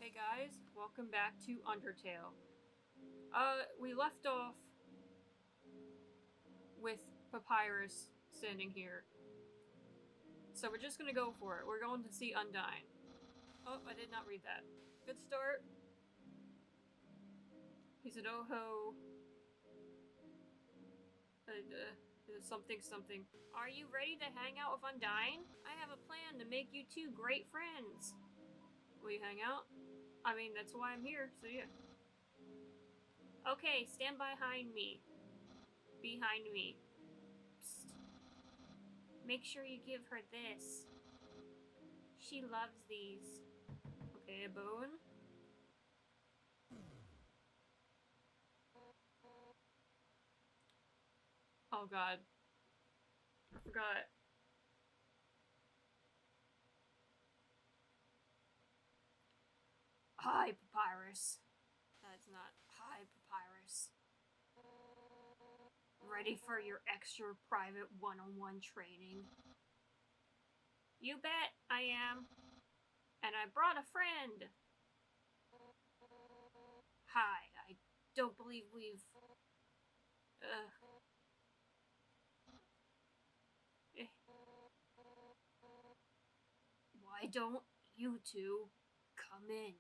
Hey guys, welcome back to Undertale. We left off with Papyrus standing here. So we're just gonna go for it. We're going to see Undyne. Oh, I did not read that. Good start. He said, oh ho. Something something. Are you ready to hang out with Undyne? I have a plan to make you two great friends. Will you hang out? I mean, that's why I'm here, so yeah. Okay, stand behind me. Behind me. Psst. Make sure you give her this. She loves these. Okay, a bone. Oh god. I forgot. Hi, Papyrus. That's not. Hi, Papyrus. Ready for your extra private one-on-one training? You bet I am. And I brought a friend. Hi, I don't believe we've... Why don't you two come in?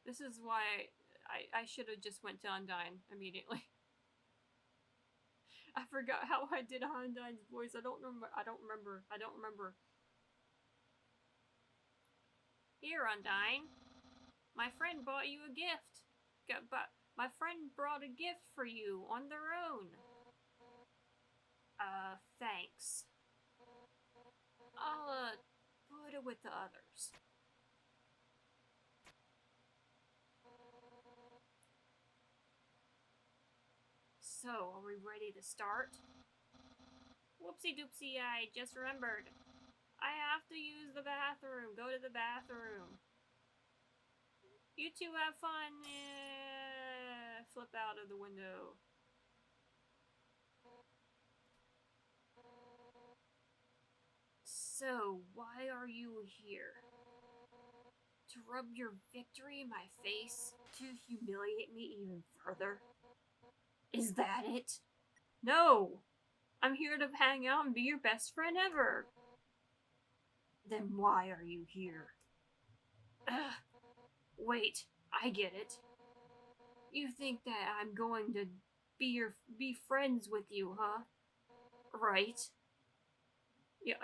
This is why I should have just went to Undyne immediately. I forgot how I did Undyne's voice. I don't remember. Here, Undyne. My friend bought you a gift. But my friend brought a gift for you on their own. Thanks. I'll, put it with the others. So, are we ready to start? Whoopsie doopsie, I just remembered. I have to use the bathroom. Go to the bathroom. You two have fun. Flip out of the window. So, why are you here? To rub your victory in my face? To humiliate me even further? Is that it? No! I'm here to hang out and be your best friend ever. Then why are you here? Wait, I get it. You think that I'm going to be friends with you, huh? Right? Yeah.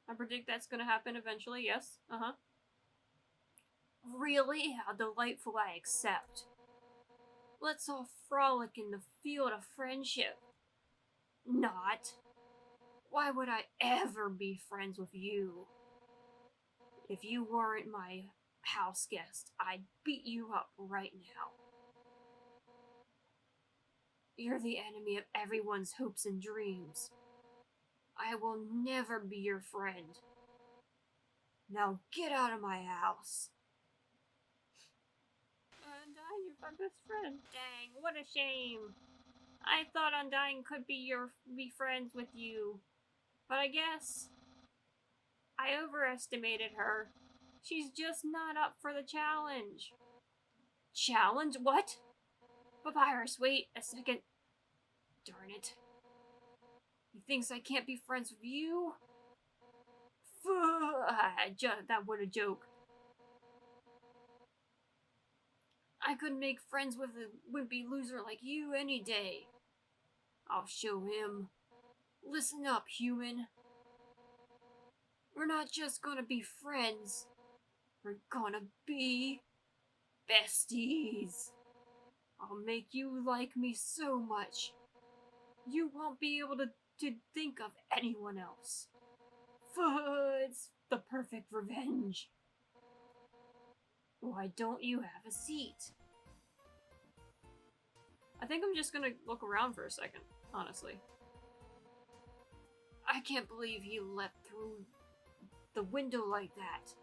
I predict that's gonna happen eventually, yes. Really? How delightful, I accept. Let's all frolic in the field of friendship. Not. Why would I ever be friends with you? If you weren't my house guest, I'd beat you up right now. You're the enemy of everyone's hopes and dreams. I will never be your friend. Now get out of my house. Undyne, you're my best friend. Dang, what a shame. I thought Undyne could be friends with you. But I guess I overestimated her. She's just not up for the challenge. Challenge? What? Papyrus, wait a second. Darn it. He thinks I can't be friends with you? That was a joke. I could make friends with a wimpy loser like you any day. I'll show him. Listen up, human. We're not just gonna be friends. We're gonna be besties. I'll make you like me so much. You won't be able to think of anyone else. It's the perfect revenge. Why don't you have a seat? I think I'm just gonna look around for a second, honestly. I can't believe he leapt through the window like that.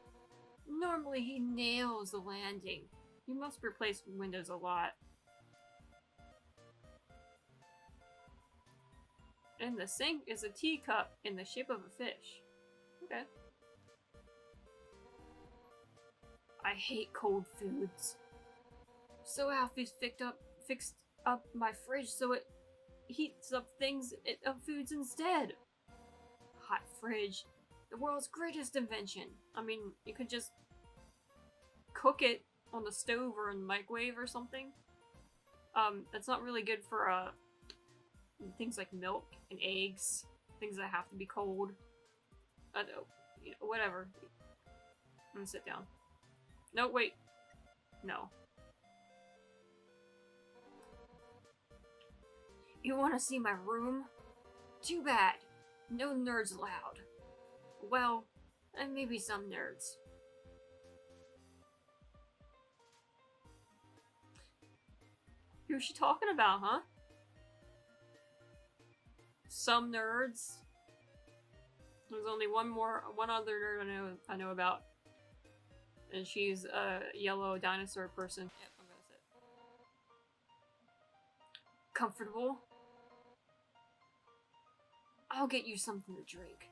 Normally he nails the landing. He must replace windows a lot. In the sink is a teacup in the shape of a fish. Okay. I hate cold foods. So Alfie's fixed up my fridge so it heats up foods instead. Hot fridge. The world's greatest invention. I mean, you could just cook it on the stove or in the microwave or something. That's not really good for things like milk and eggs, things that have to be cold. You know, whatever. I'm gonna sit down. No, wait. No. You want to see my room? Too bad. No nerds allowed. Well, and maybe some nerds. Who's she talking about, huh? Some nerds? There's only one other nerd I know about. And she's a yellow dinosaur person. Yep, I'm gonna sit. Comfortable? I'll get you something to drink.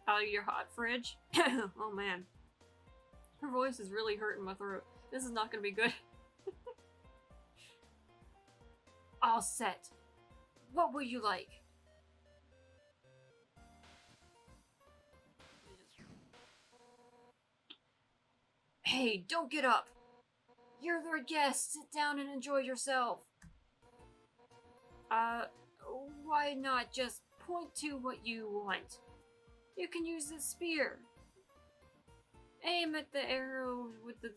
Out of your hot fridge? Oh man. Her voice is really hurting my throat. This is not gonna be good. All set. What would you like? Hey, don't get up! You're their guest! Sit down and enjoy yourself! Why not just point to what you want? You can use this spear. Aim at the arrow with the,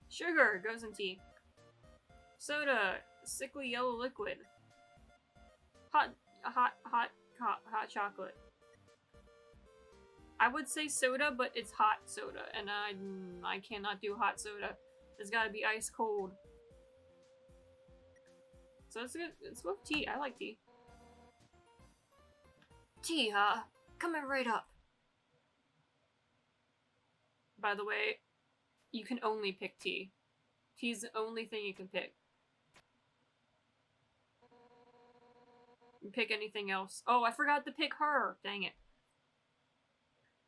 Sugar goes in tea. Soda, sickly yellow liquid. Hot chocolate. I would say soda, but it's hot soda, and I cannot do hot soda. It's gotta be ice cold. So it's good. It's with tea. I like tea. Tea, huh? Coming right up. By the way, you can only pick tea. Tea's the only thing you can pick. You pick anything else. Oh, I forgot to pick her. Dang it.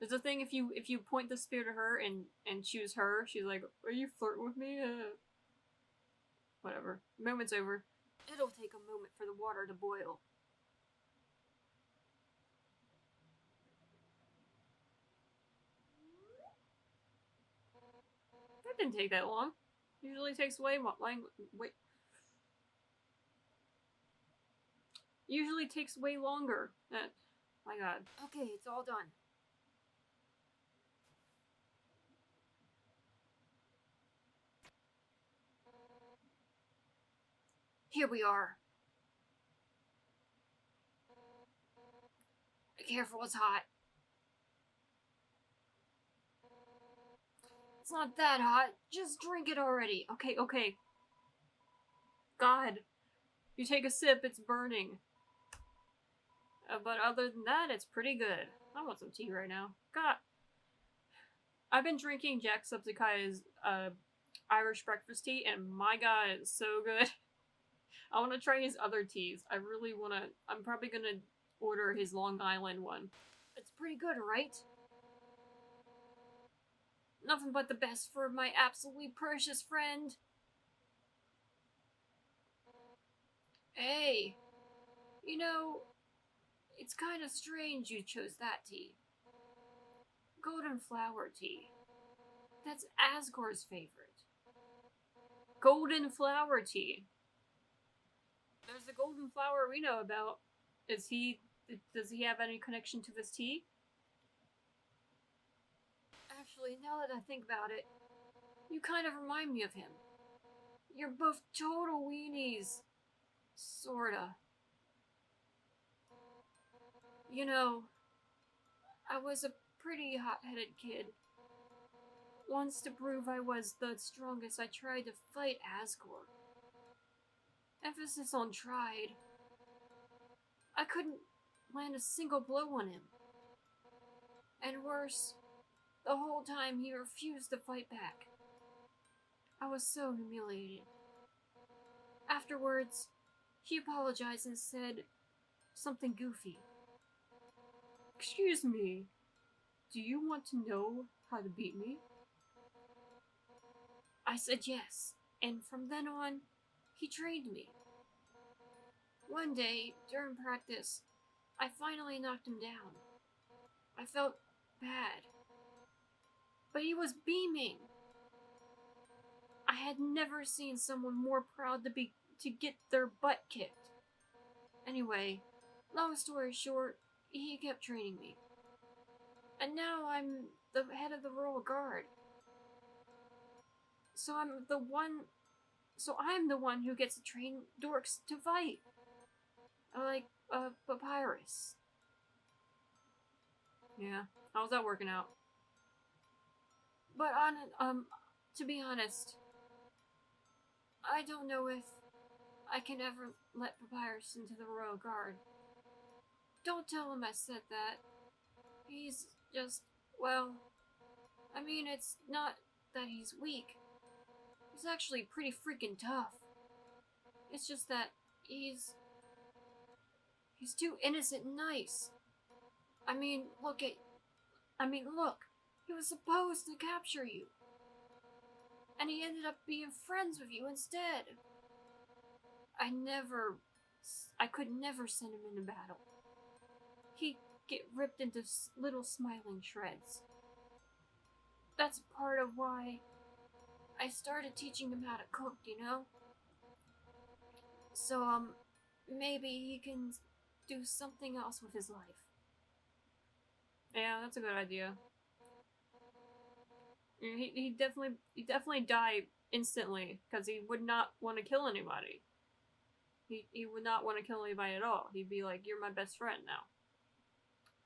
There's a thing if you point the spear to her and choose her, she's like, "Are you flirting with me?" Whatever. Moment's over. It'll take a moment for the water to boil. That didn't take that long. Usually takes Usually takes way longer. My god. Okay, it's all done. Here we are. Be careful, it's hot. It's not that hot. Just drink it already. Okay, okay. God. You take a sip, it's burning. But other than that, it's pretty good. I want some tea right now. God. I've been drinking Jacksepticeye's Irish breakfast tea, and my god, it's so good. I want to try his other teas. I really want to. I'm probably going to order his Long Island one. It's pretty good, right? Nothing but the best for my absolutely precious friend. Hey, you know, it's kind of strange you chose that tea. Golden flower tea. That's Asgore's favorite. Golden flower tea. There's the golden flower we know about. Does he have any connection to this tea? Actually, now that I think about it, you kind of remind me of him. You're both total weenies. Sorta. You know, I was a pretty hot-headed kid. Once to prove I was the strongest, I tried to fight Asgore. Emphasis on tried. I couldn't land a single blow on him. And worse, the whole time he refused to fight back. I was so humiliated. Afterwards, He apologized and said something goofy. Excuse me, do you want to know how to beat me? I said yes, and from then on, he trained me. One day, during practice, I finally knocked him down. I felt bad, but he was beaming. I had never seen someone more proud to get their butt kicked. Anyway, long story short, he kept training me. And now I'm the head of the Royal Guard. So I'm the one who gets to train dorks to fight. Like, Papyrus. Yeah, how's that working out? But to be honest, I don't know if I can ever let Papyrus into the Royal Guard. Don't tell him I said that. He's just, well, I mean, it's not that he's weak. He's actually pretty freaking tough. It's just that he's too innocent and nice. I mean, look, he was supposed to capture you. And he ended up being friends with you instead. I could never send him into battle. He'd get ripped into little smiling shreds. That's part of why I started teaching him how to cook, you know? So, maybe he can do something else with his life. Yeah, that's a good idea. He definitely die instantly, because he would not want to kill anybody. He would not want to kill anybody at all. He'd be like, you're my best friend now.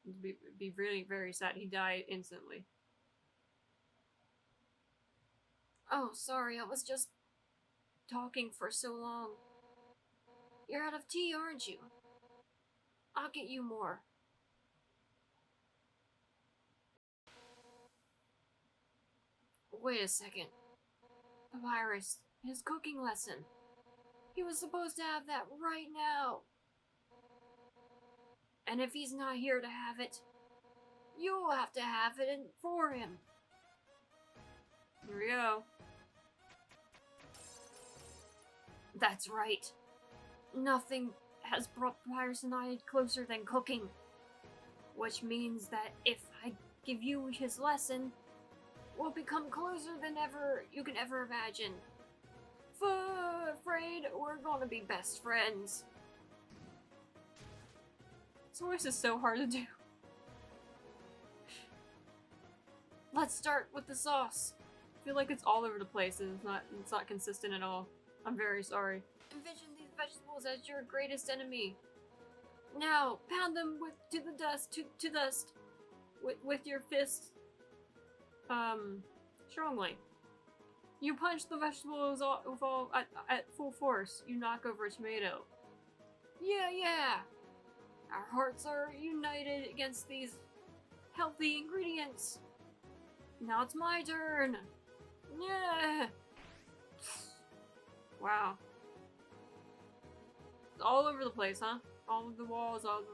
It'd be really very sad. He died instantly. Oh, sorry, I was just talking for so long. You're out of tea, aren't you? I'll get you more. Wait a second. Papyrus, his cooking lesson. He was supposed to have that right now. And if he's not here to have it, you'll have to have it for him. Here we go. That's right. Nothing has brought Papyrus and I closer than cooking. Which means that if I give you his lesson, we'll become closer than you can ever imagine. Afraid we're gonna be best friends. This voice is so hard to do. Let's start with the sauce. I feel like it's all over the place and it's not consistent at all. I'm very sorry. Envision these vegetables as your greatest enemy. Now, pound them to dust with your fist. Strongly. You punch the vegetables at full force. You knock over a tomato. Yeah. Our hearts are united against these healthy ingredients. Now it's my turn. Yeah. Wow. It's all over the place, huh? All of the walls, all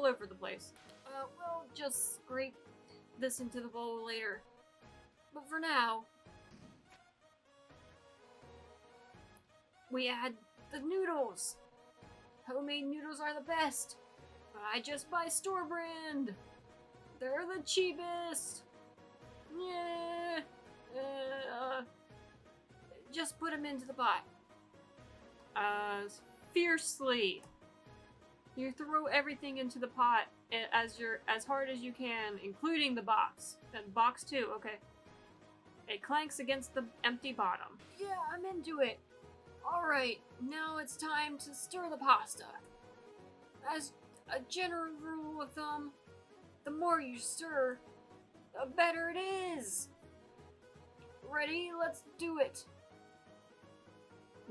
over the place. We'll just scrape this into the bowl later. But for now, we add the noodles. Homemade noodles are the best. I just buy store brand. They're the cheapest. Yeah. Just put them into the pot. Fiercely. You throw everything into the pot as hard as you can, including the box. And box too, okay. It clanks against the empty bottom. Yeah, I'm into it. Alright, now it's time to stir the pasta. As a general rule of thumb, the more you stir, the better it is. Ready? Let's do it.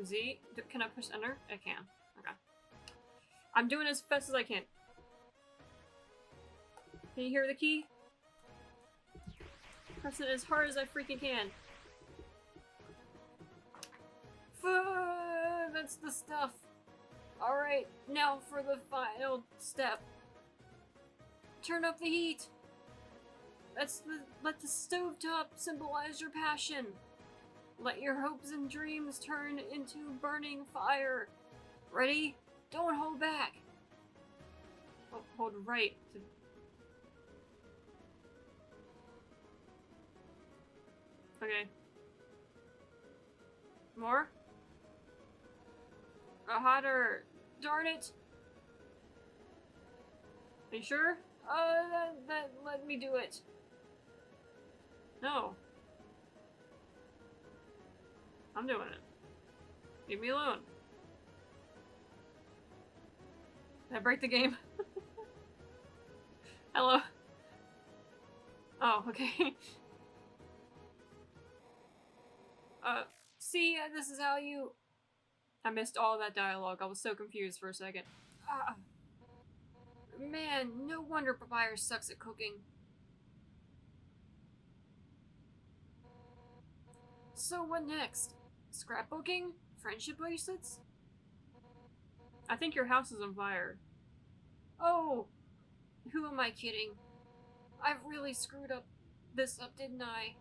Z? Can I push enter? I can. Okay. I'm doing as fast as I can. Can you hear the key? Press it as hard as I freaking can. That's the stuff. Alright, now for the final step. Turn up the heat. Let the stovetop symbolize your passion. Let your hopes and dreams turn into burning fire. Ready? Don't hold back. Oh, hold right. Okay. More? Hotter. Darn it. Are you sure? Let me do it. No. I'm doing it. Leave me alone. Did I break the game? Hello? Oh, okay. See, this is how you... I missed all that dialogue. I was so confused for a second. Man, no wonder Papyrus sucks at cooking. So what next? Scrapbooking? Friendship bracelets? I think your house is on fire. Oh! Who am I kidding? I've really screwed this up, didn't I?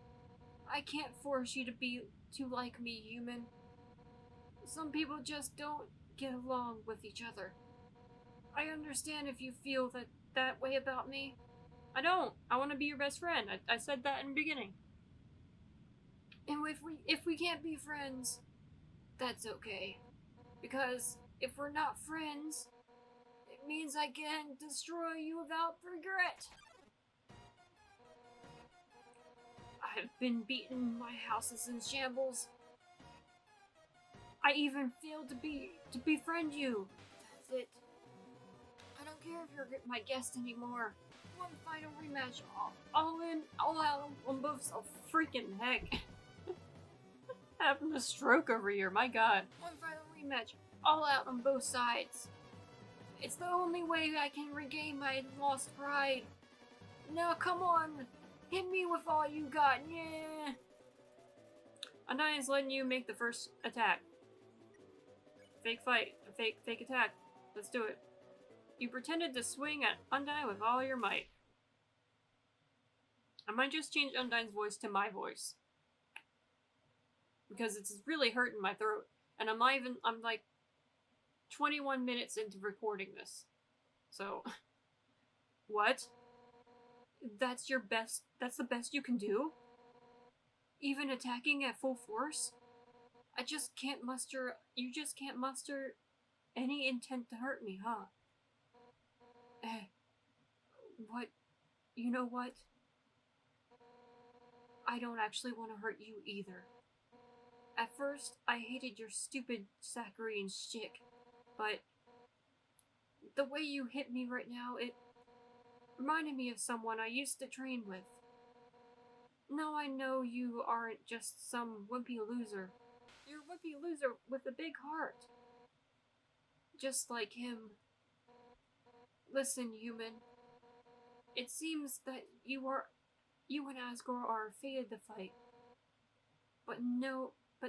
I can't force you to like me, human. Some people just don't get along with each other. I understand if you feel that way about me. I don't. I want to be your best friend. I said that in the beginning. And if we can't be friends, that's okay. Because if we're not friends, it means I can destroy you without regret. I've been beaten, my house is in shambles. I even failed to befriend you. That's it. I don't care if you're my guest anymore. One final rematch, all out on both. Oh, freaking heck! Having a stroke over here, my god. One final rematch, all out on both sides. It's the only way I can regain my lost pride. Now, come on, hit me with all you got, yeah. Undyne is letting you make the first attack. Fake fight, fake attack. Let's do it. You pretended to swing at Undyne with all your might. I might just change Undyne's voice to my voice. Because it's really hurting my throat. And I'm like 21 minutes into recording this. So, what? That's the best you can do? Even attacking at full force? You just can't muster any intent to hurt me, huh? What? You know what? I don't actually want to hurt you either. At first, I hated your stupid saccharine shtick, but the way you hit me right now, it reminded me of someone I used to train with. Now I know you aren't just some wimpy loser. You're a wimpy loser with a big heart. Just like him. Listen, human. It seems that you and Asgore are fated to fight. But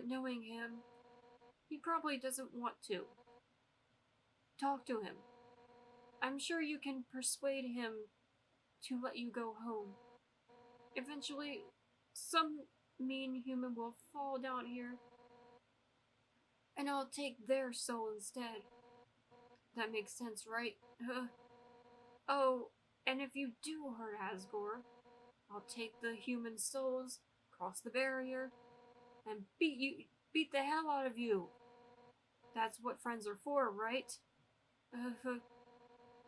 knowing him, he probably doesn't want to. Talk to him. I'm sure you can persuade him to let you go home. Eventually, some mean human will fall down here, and I'll take their soul instead. That makes sense, right? Oh, and if you do hurt Asgore, I'll take the human souls, cross the barrier, and beat the hell out of you. That's what friends are for, right?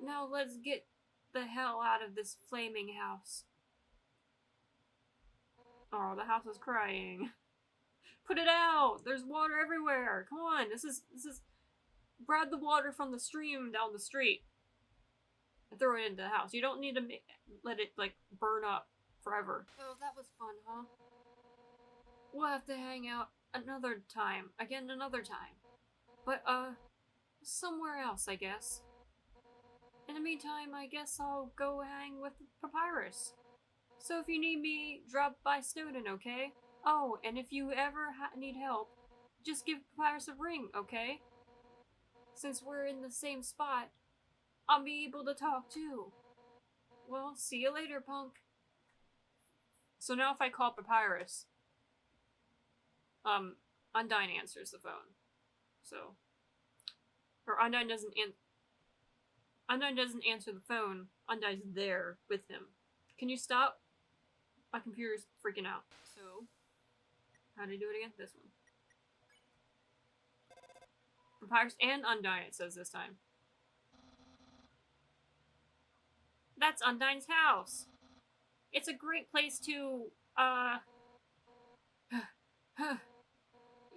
Now let's get the hell out of this flaming house. Oh, the house is crying. Put it out! There's water everywhere! Come on, this is... Grab the water from the stream down the street. And throw it into the house. You don't need to let it, like, burn up forever. Oh, that was fun, huh? We'll have to hang out another time. Again, another time. But, somewhere else, I guess. In the meantime, I guess I'll go hang with Papyrus. So if you need me, drop by Snowden, okay? Oh, and if you ever need help, just give Papyrus a ring, okay? since we're in the same spot, I'll be able to talk too. Well, see you later, punk. So now if I call Papyrus, Undyne answers the phone. So, or Undyne doesn't answer the phone. Undyne's there with him. Can you stop? My computer's freaking out. So, how do you do it again? This one. Papyrus and Undyne, it says this time. That's Undyne's house. It's a great place to,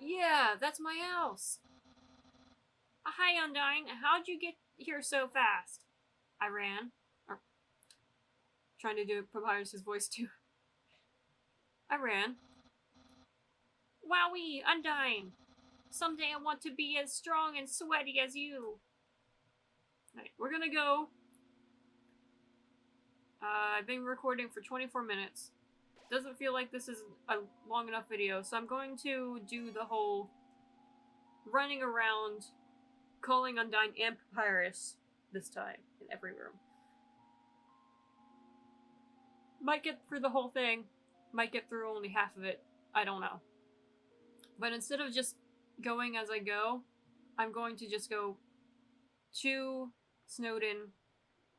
yeah, that's my house. Hi, Undyne. How'd you get here so fast? I ran. Or, trying to do Papyrus' voice too. I ran. Wowee, Undyne. Someday I want to be as strong and sweaty as you. Alright, we're gonna go. I've been recording for 24 minutes. Doesn't feel like this is a long enough video, so I'm going to do the whole running around, calling Undyne and Papyrus this time in every room. Might get through the whole thing, might get through only half of it, I don't know. But instead of just going as I go, I'm going to just go to Snowdin,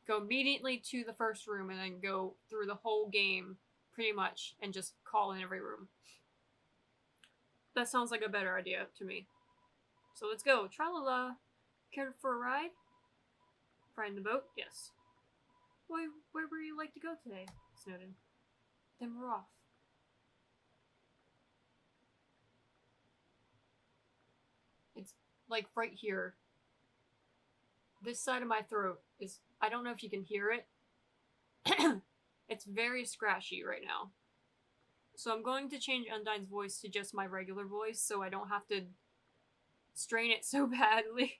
go immediately to the first room, and then go through the whole game, pretty much, and just call in every room. That sounds like a better idea to me. So let's go. Tra-la-la. Care for a ride? Riding the boat? Yes. Why, where would you like to go today, Snowdin? Then we're off. It's like right here. This side of my throat is, I don't know if you can hear it. It's very scratchy right now. So I'm going to change Undyne's voice to just my regular voice so I don't have to strain it so badly.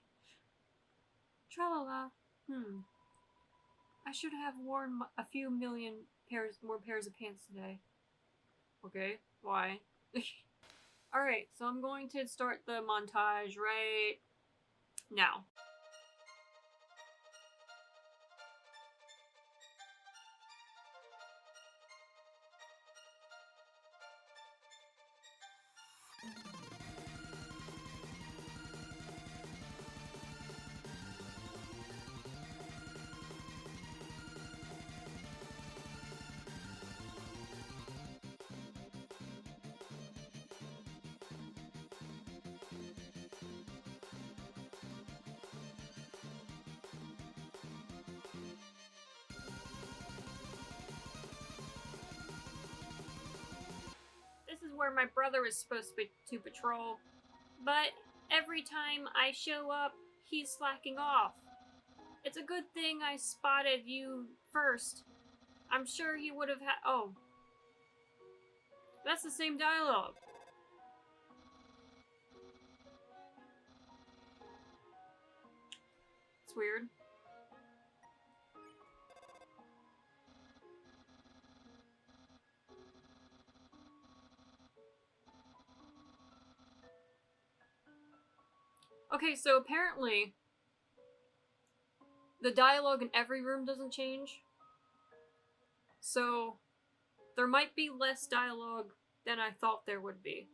Tra-la-la. I should have worn a few million more pairs of pants today. Okay, why? Alright, so I'm going to start the montage right now. This is where my brother is supposed to patrol, but every time I show up, he's slacking off. It's a good thing I spotted you first. I'm sure he would have had— oh. That's the same dialogue. It's weird. Okay, so apparently the dialogue in every room doesn't change. So there might be less dialogue than I thought there would be.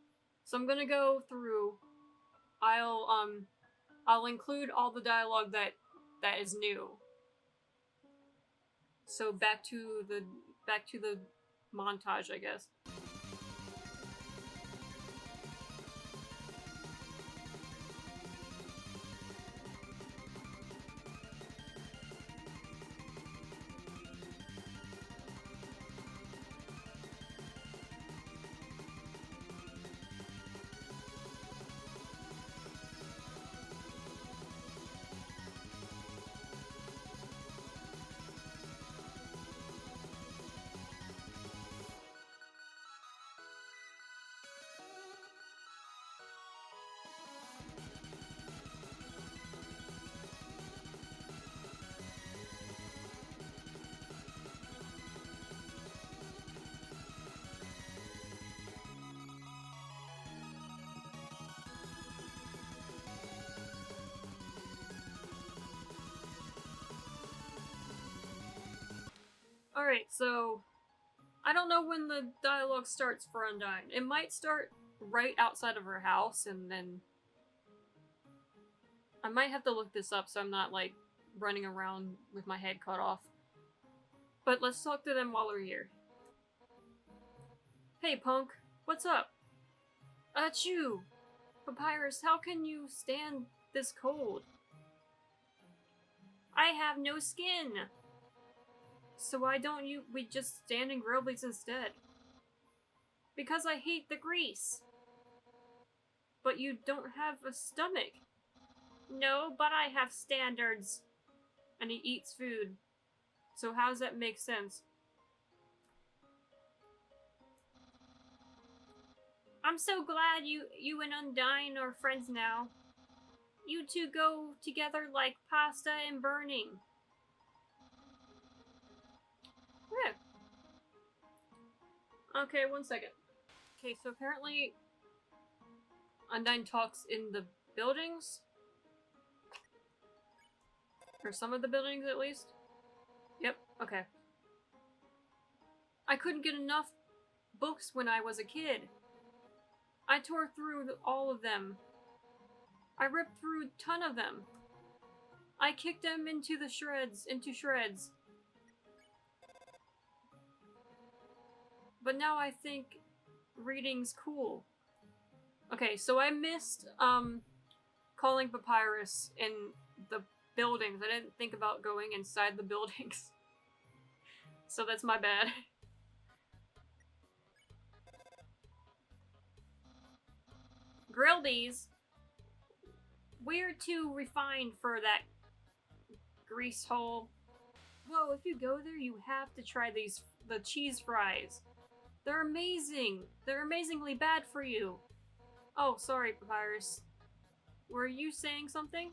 So I'm gonna go through. I'll include all the dialogue that is new. So back to the montage, I guess. Alright, so I don't know when the dialogue starts for Undyne. It might start right outside of her house, and then I might have to look this up so I'm not, like, running around with my head cut off. But let's talk to them while we're here. Hey, punk. What's up? Achoo! Papyrus, how can you stand this cold? I have no skin! So why don't we just stand in Grillby's instead? Because I hate the grease. But you don't have a stomach. No, but I have standards. And he eats food. So how does that make sense? I'm so glad you and Undyne are friends now. You two go together like pasta and burning. Yeah. Okay, 1 second. Okay, so apparently Undyne talks in the buildings. Or some of the buildings, at least. Yep, okay. I couldn't get enough books when I was a kid. I tore through all of them. I ripped through a ton of them. I kicked them into shreds. But now I think reading's cool. Okay, so I missed, calling Papyrus in the buildings. I didn't think about going inside the buildings. So that's my bad. Grillby's? We're too refined for that grease hole. Whoa, if you go there, you have to try the cheese fries. They're amazing. They're amazingly bad for you. Oh, sorry, Papyrus. Were you saying something?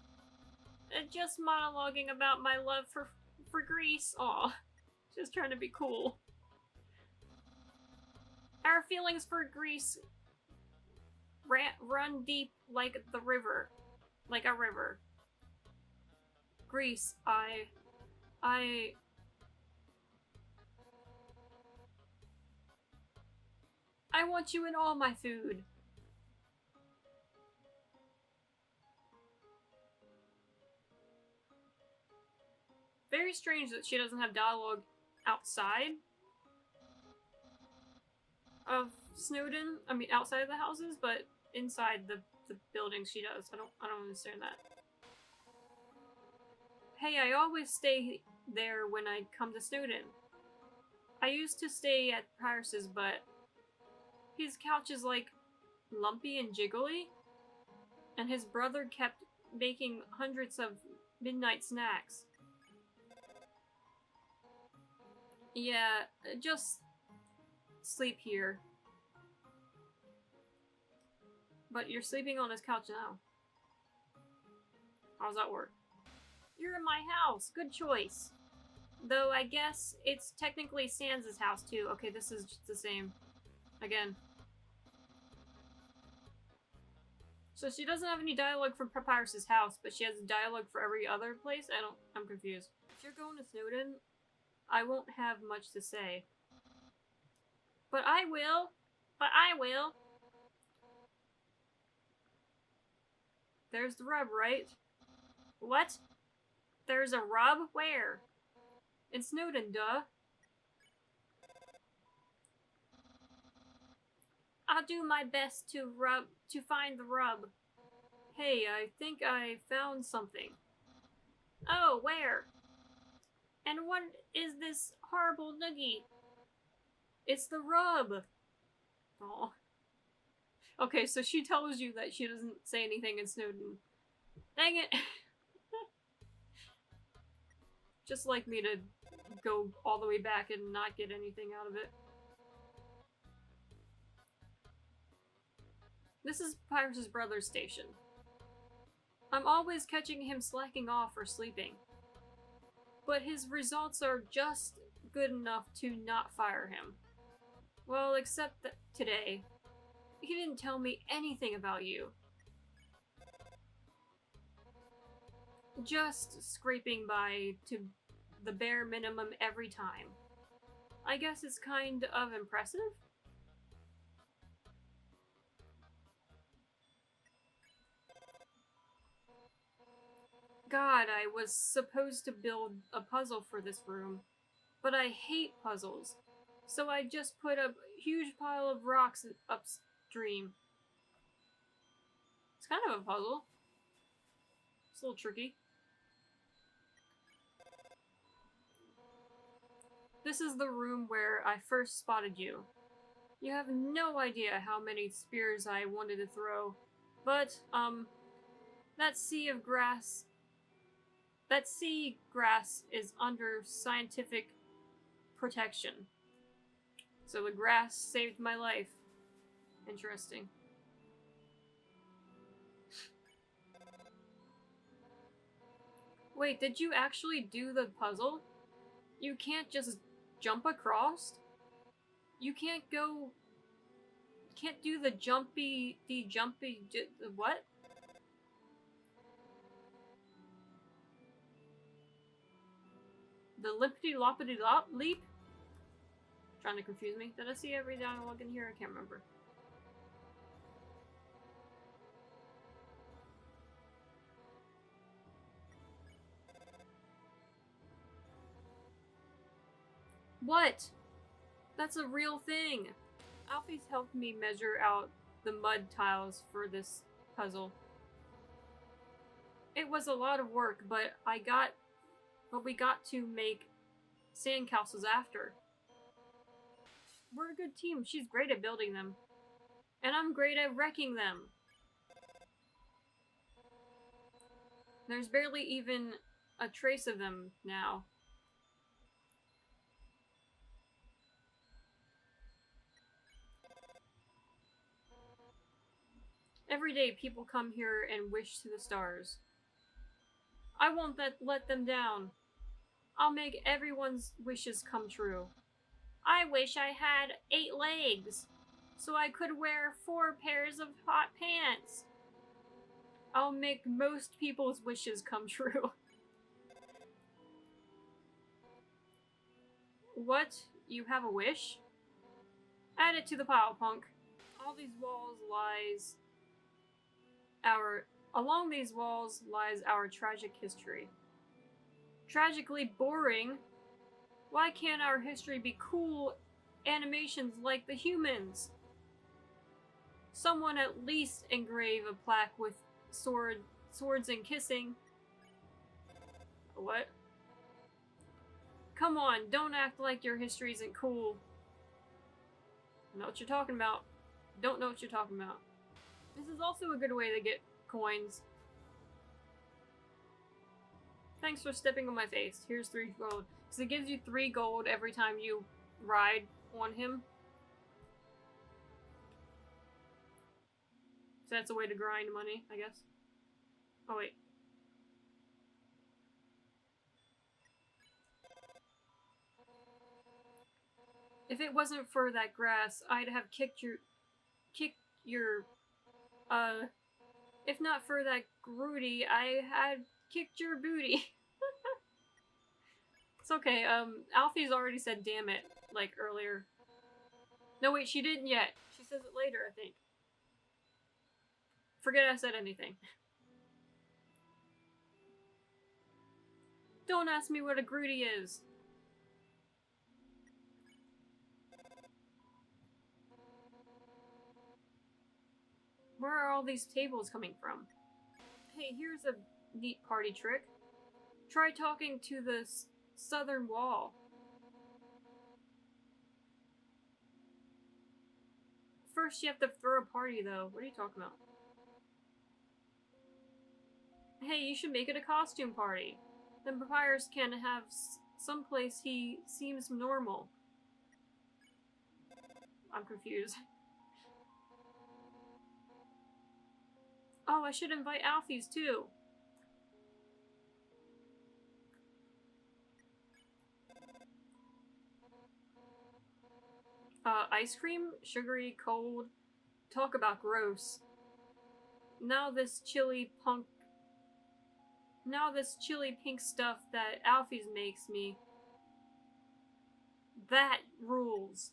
Just monologuing about my love for grease. Aw, just trying to be cool. Our feelings for grease run deep like the river. Like a river. Grease, I want you in all my food. Very strange that she doesn't have dialogue outside of Snowdin. I mean, outside of the houses, but inside the buildings she does. I don't understand that. Hey, I always stay there when I come to Snowdin. I used to stay at Papyrus's, but his couch is like lumpy and jiggly, and his brother kept making hundreds of midnight snacks. Yeah, just sleep here. But you're sleeping on his couch now. How does that work? You're in my house. Good choice. Though I guess it's technically Sans' house too. Okay, this is just the same. Again. So she doesn't have any dialogue from Papyrus's house, but she has dialogue for every other place? I'm confused. If you're going to Snowdin, I won't have much to say. But I will. But I will. There's the rub, right? What? There's a rub? Where? In Snowdin, duh. I'll do my best to find the rub. Hey, I think I found something. Oh, where? And what is this horrible noogie? It's the rub. Aw. Okay, so she tells you that she doesn't say anything in Snowdin. Dang it. Just like me to go all the way back and not get anything out of it. This is Papyrus's brother's station. I'm always catching him slacking off or sleeping. But his results are just good enough to not fire him. Well, except that today. He didn't tell me anything about you. Just scraping by to the bare minimum every time. I guess it's kind of impressive. God, I was supposed to build a puzzle for this room, but I hate puzzles. So I just put a huge pile of rocks upstream. It's kind of a puzzle. It's a little tricky. This is the room where I first spotted you. You have no idea how many spears I wanted to throw. But, that sea of grass... That sea grass is under scientific protection. So the grass saved my life. Interesting. Wait, did you actually do the puzzle? You can't just jump across? You can't go... Can't do the jumpy... what? The lippity-loppity-lop leap? Trying to confuse me. Did I see every dialogue in here? I can't remember. What? That's a real thing. Alfie's helped me measure out the mud tiles for this puzzle. It was a lot of work, but we got to make sandcastles after. We're a good team. She's great at building them. And I'm great at wrecking them. There's barely even a trace of them now. Every day people come here and wish to the stars. I won't let them down. I'll make everyone's wishes come true. I wish I had 8 legs, so I could wear 4 pairs of hot pants. I'll make most people's wishes come true. What? You have a wish? Add it to the pile, punk. Along these walls lies our tragic history. Tragically boring? Why can't our history be cool animations like the humans? Someone at least engrave a plaque with swords and kissing. What? Come on, don't act like your history isn't cool. I know what you're talking about. Don't know what you're talking about. This is also a good way to get coins. Thanks for stepping on my face. Here's 3 gold. Because it gives you 3 gold every time you ride on him. So that's a way to grind money, I guess. Oh, wait. If it wasn't for that grass, I'd have kicked your... If not for that Groody, I had kicked your booty. It's okay, Alfie's already said damn it, like, earlier. No, wait, she didn't yet. She says it later, I think. Forget I said anything. Don't ask me what a Groody is. Where are all these tables coming from? Hey, here's a neat party trick. Try talking to the southern wall. First you have to throw a party though. What are you talking about? Hey, you should make it a costume party. Then Papyrus can have someplace he seems normal. I'm confused. Oh, I should invite Alfie's too. Ice cream? Sugary, cold. Talk about gross. Now this chili pink stuff that Alfie's makes me. That rules.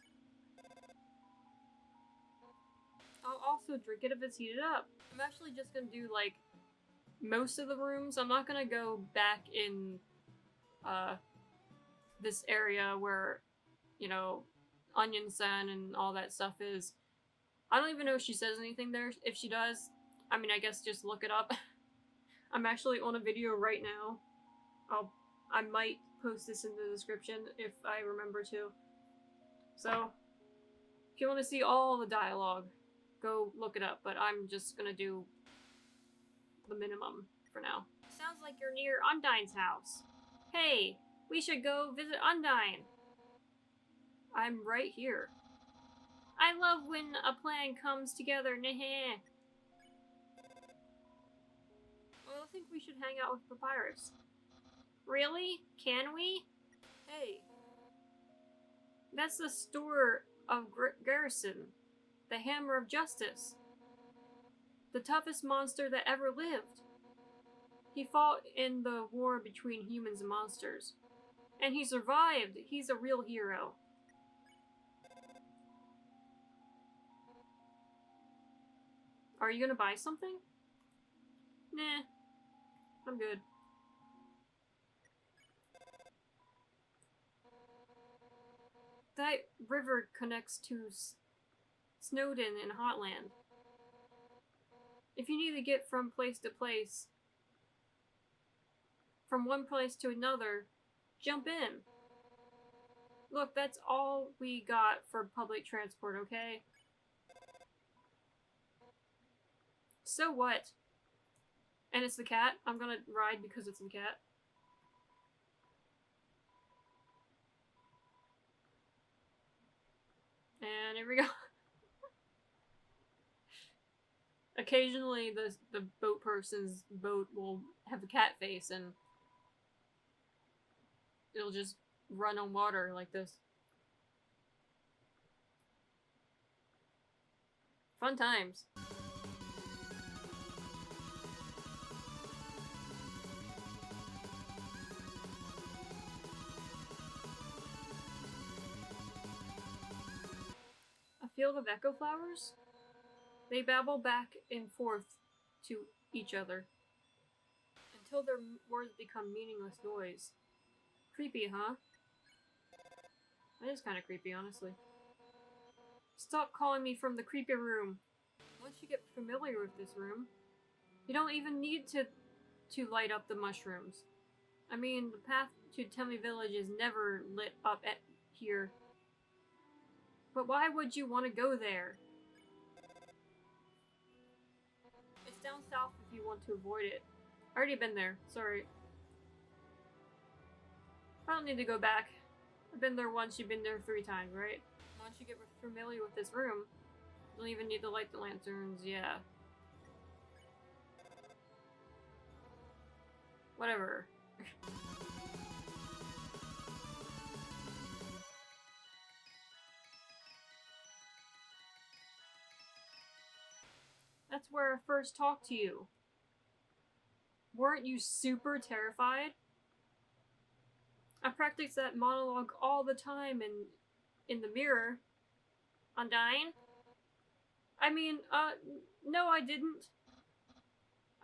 I'll also drink it if it's heated up. I'm actually just gonna do, like, most of the rooms. I'm not gonna go back in, this area where, you know, Onion Sen and all that stuff is. I don't even know if she says anything there. If she does, I mean, I guess just look it up. I'm actually on a video right now. I might post this in the description if I remember to. So, if you want to see all the dialogue, go look it up, but I'm just gonna do the minimum for now. Sounds like you're near Undyne's house. Hey, we should go visit Undyne. I'm right here. I love when a plan comes together, nah. Well, I think we should hang out with Papyrus. Really? Can we? Hey. That's the store of Garrison. The Hammer of Justice. The toughest monster that ever lived. He fought in the war between humans and monsters. And he survived. He's a real hero. Are you gonna buy something? Nah. I'm good. That river connects to Snowden and Hotland. If you need to get from place to place, from one place to another, jump in. Look, that's all we got for public transport, okay? So what? And it's the cat. I'm gonna ride because it's the cat. And here we go. Occasionally, the boat person's boat will have a cat face and it'll just run on water like this. Fun times. A field of echo flowers? They babble back and forth to each other until their words become meaningless noise. Creepy, huh? That is kind of creepy, honestly. Stop calling me from the creepy room. Once you get familiar with this room, you don't even need to light up the mushrooms. I mean, the path to Temmie Village is never lit up at here. But why would you want to go there? It's down south if you want to avoid it. I already been there, sorry. I don't need to go back. I've been there once, you've been there 3 times, right? Once you get familiar with this room, you don't even need to light the lanterns, yeah. Whatever. That's where I first talked to you. Weren't you super terrified? I practice that monologue all the time in the mirror. Undyne? I mean, no I didn't.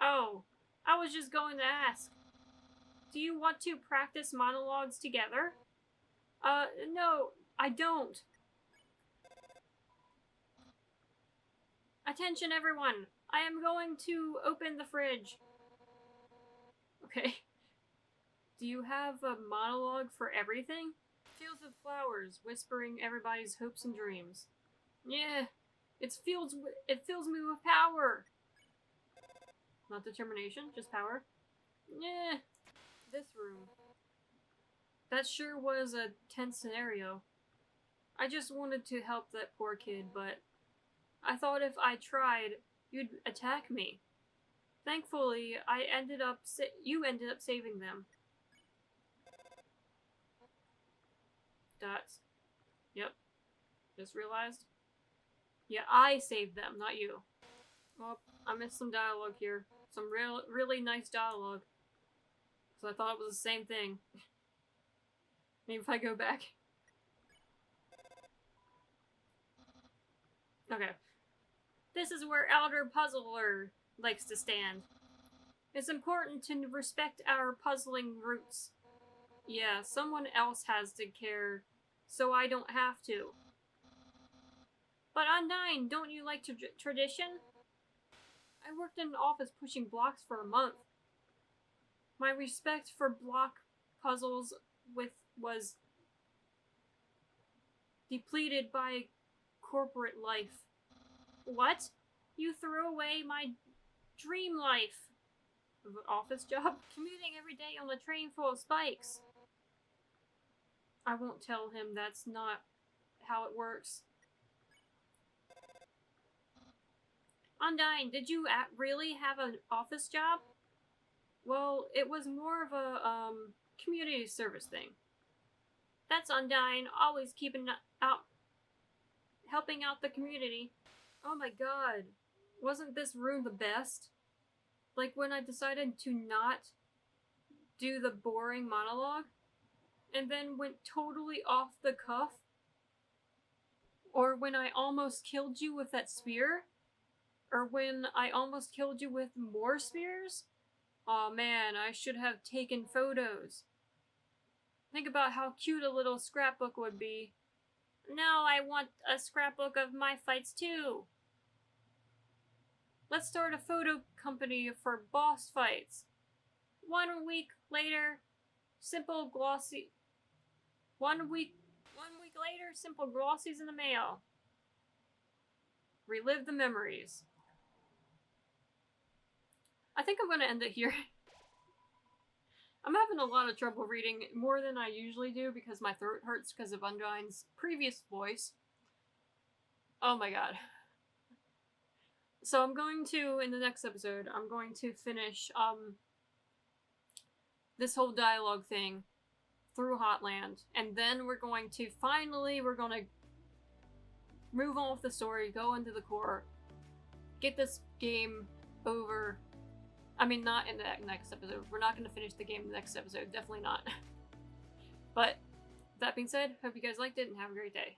Oh, I was just going to ask. Do you want to practice monologues together? No, I don't. Attention everyone, I am going to open the fridge. Okay. Do you have a monologue for everything? Fields of flowers, whispering everybody's hopes and dreams. Yeah, it fills me with power. Not determination, just power. Yeah. This room. That sure was a tense scenario. I just wanted to help that poor kid, but I thought if I tried, you'd attack me. Thankfully, you ended up saving them. Dots. Yep. Just realized. Yeah, I saved them, not you. Well, I missed some dialogue here. Some really nice dialogue. So I thought it was the same thing. Maybe if I go back. Okay. This is where Elder Puzzler likes to stand. It's important to respect our puzzling roots. Yeah, someone else has to care, so I don't have to. But Undyne, don't you like tradition? I worked in an office pushing blocks for a month. My respect for block puzzles was depleted by corporate life. What? You threw away my dream life of an office job? Commuting every day on a train full of spikes. I won't tell him that's not how it works. Undyne, did you really have an office job? Well, it was more of a community service thing. That's Undyne, always keeping out, helping out the community. Oh my god, wasn't this room the best? Like when I decided to not do the boring monologue and then went totally off the cuff? Or when I almost killed you with that spear? Or when I almost killed you with more spears? Aw man, I should have taken photos. Think about how cute a little scrapbook would be. Now I want a scrapbook of my fights too. Let's start a photo company for boss fights. 1 week later, simple glossy. 1 week later, simple glossies in the mail. Relive the memories. I think I'm going to end it here. I'm having a lot of trouble reading, more than I usually do, because my throat hurts because of Undyne's previous voice. Oh my god. So I'm going to, in the next episode, I'm going to finish this whole dialogue thing through Hotland, and then we're going to move on with the story, go into the core, get this game over. I mean, not in the next episode. We're not going to finish the game in the next episode. Definitely not. But that being said, hope you guys liked it and have a great day.